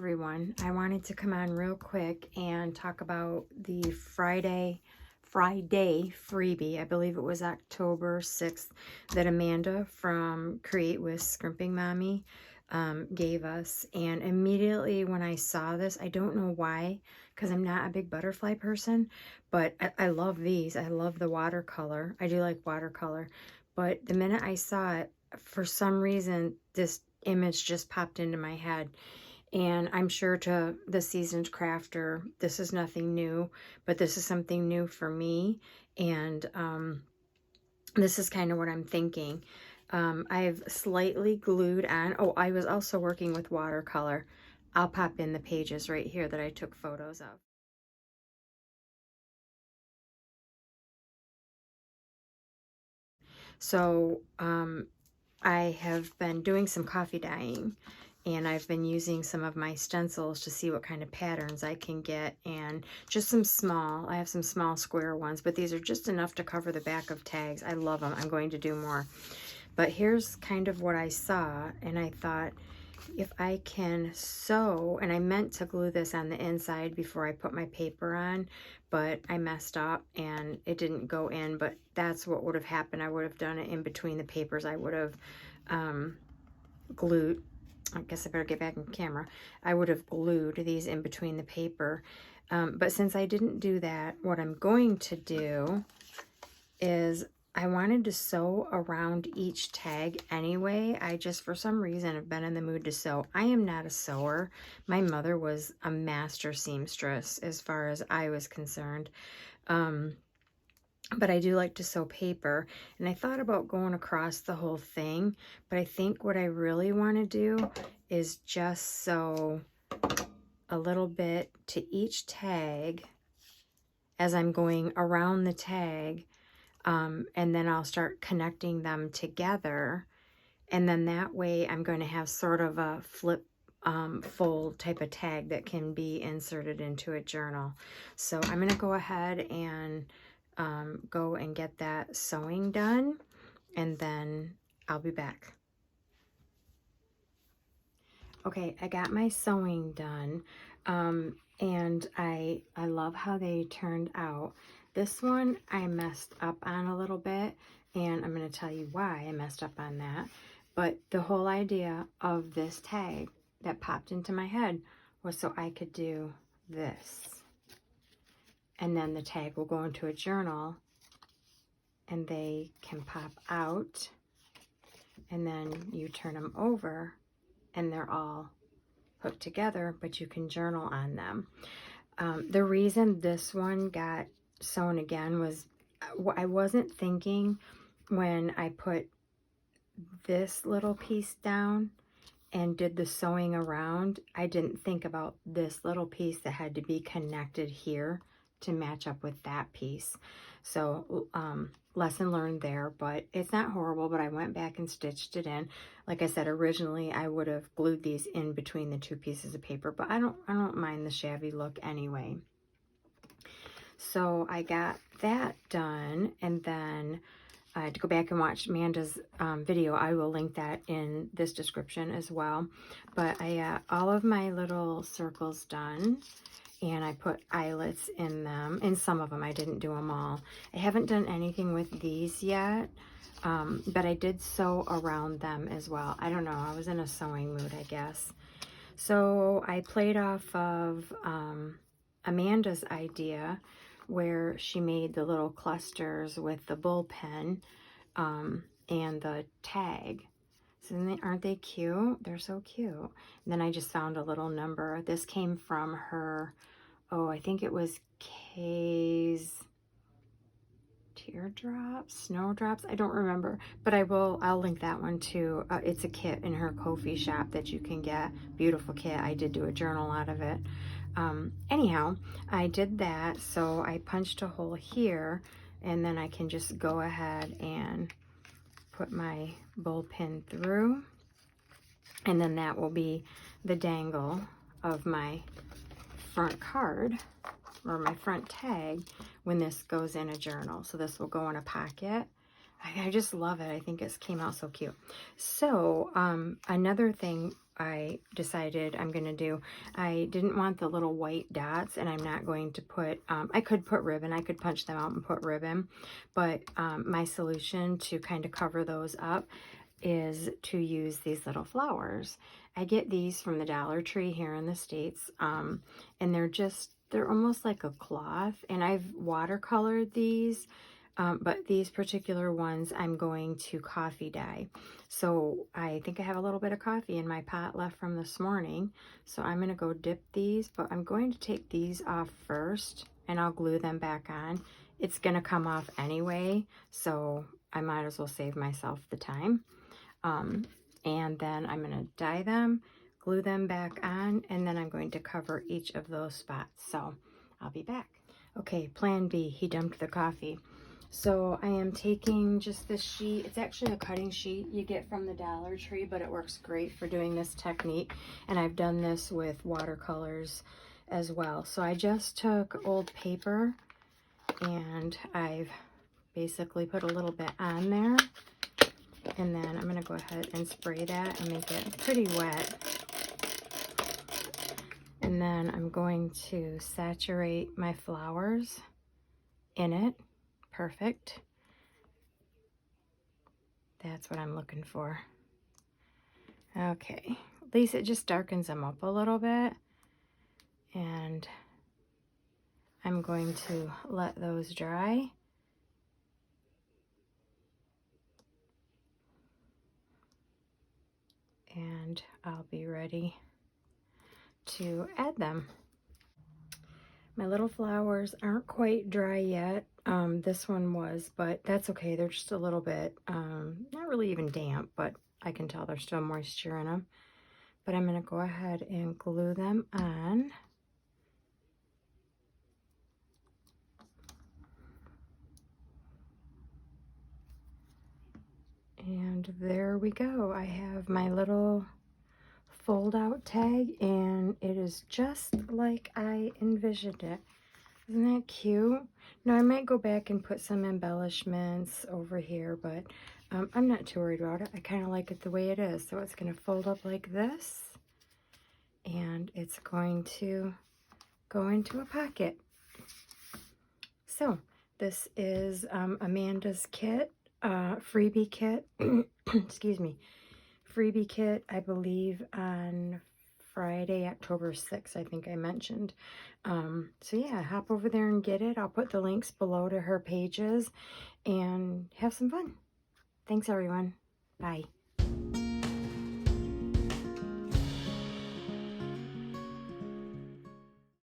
everyone. I wanted to come on real quick and talk about the Friday freebie. I believe it was October 6th that Amanda from Creat With Scrimping Mommy gave us. And immediately when I saw this, I don't know why, because I'm not a big butterfly person, but I love these. I love the watercolor. I do like watercolor. But the minute I saw it, for some reason, this image just popped into my head. And I'm sure to the seasoned crafter, this is nothing new, but this is something new for me. And this is kind of what I'm thinking. I've slightly glued on. Oh, I was also working with watercolor. I'll pop in the pages right here that I took photos of. So I have been doing some coffee dyeing, and I've been using some of my stencils to see what kind of patterns I can get, and just some small, I have some small square ones, but these are just enough to cover the back of tags. I love them. I'm going to do more. But here's kind of what I saw, and I thought, if I can sew, and I meant to glue this on the inside before I put my paper on, but I messed up and it didn't go in, but that's what would have happened. I would have done it in between the papers. I would have glued, I guess I better get back in camera. I would have glued these in between the paper. But since I didn't do that, what I'm going to do is I wanted to sew around each tag anyway. I just, for some reason, have been in the mood to sew. I am not a sewer. My mother was a master seamstress as far as I was concerned. But I do like to sew paper. And I thought about going across the whole thing. But I think what I really want to do is just sew a little bit to each tag as I'm going around the tag. And then I'll start connecting them together, and then that way I'm going to have sort of a flip fold type of tag that can be inserted into a journal. So I'm going to go ahead and go and get that sewing done, and then I'll be back. Okay, I got my sewing done, and I love how they turned out. This one I messed up on a little bit, and I'm going to tell you why I messed up on that. But the whole idea of this tag that popped into my head was so I could do this. And then the tag will go into a journal, and they can pop out, and then you turn them over, and they're all put together, but you can journal on them. The reason this one got sewn again was I wasn't thinking when I put this little piece down and did the sewing around, I didn't think about this little piece that had to be connected here to match up with that piece. So lesson learned there, but it's not horrible. But I went back and stitched it in. Like I said, originally I would have glued these in between the two pieces of paper, but I don't mind the shabby look anyway. So I got that done, and then I had to go back and watch Amanda's video. I will link that in this description as well. But I got all of my little circles done, and I put eyelets in them. In some of them, I didn't do them all. I haven't done anything with these yet, but I did sew around them as well. I don't know. I was in a sewing mood, I guess. So I played off of Amanda's idea, where she made the little clusters with the bullpen and the tag. So aren't they cute? They're so cute. And then I just found a little number. This came from her, oh, I think it was Kay's Teardrops, Snowdrops, I don't remember, but I'll link that one too. It's a kit in her Ko-fi shop that you can get. Beautiful kit. I did do a journal out of it. Anyhow, I did that, so I punched a hole here, and then I can just go ahead and put my bull pin through, and then that will be the dangle of my front card, or my front tag, when this goes in a journal. So this will go in a pocket. I just love it. I think it came out so cute. So another thing I decided I'm going to do. I didn't want the little white dots, and I'm not going to put, I could put ribbon. I could punch them out and put ribbon, but my solution to kind of cover those up is to use these little flowers. I get these from the Dollar Tree here in the States, and they're almost like a cloth, and I've watercolored these, but these particular ones I'm going to coffee dye. So I think I have a little bit of coffee in my pot left from this morning, so I'm going to go dip these, but I'm going to take these off first, and I'll glue them back on. It's going to come off anyway, so I might as well save myself the time. And then I'm going to dye them, glue them back on, and then I'm going to cover each of those spots. So I'll be back. Okay, plan B, he dumped the coffee. So I am taking just this sheet. It's actually a cutting sheet you get from the Dollar Tree, but it works great for doing this technique. And I've done this with watercolors as well. So I just took old paper and I've basically put a little bit on there. And then I'm going to go ahead and spray that and make it pretty wet. And then I'm going to saturate my flowers in it. Perfect. That's what I'm looking for. Okay. At least it just darkens them up a little bit. And I'm going to let those dry. And I'll be ready to add them. My little flowers aren't quite dry yet. This one was, but that's okay. They're just a little bit, not really even damp, but I can tell there's still moisture in them. But I'm going to go ahead and glue them on. And there we go. I have my little fold out tag, and it is just like I envisioned it. Isn't that cute? Now I might go back and put some embellishments over here, but I'm not too worried about it. I kind of like it the way it is. So it's going to fold up like this, and it's going to go into a pocket. So this is Amanda's kit, freebie kit. Excuse me. Freebie kit, I believe, on Friday, October 6th, I think I mentioned. So yeah, hop over there and get it. I'll put the links below to her pages and have some fun. Thanks, everyone. Bye.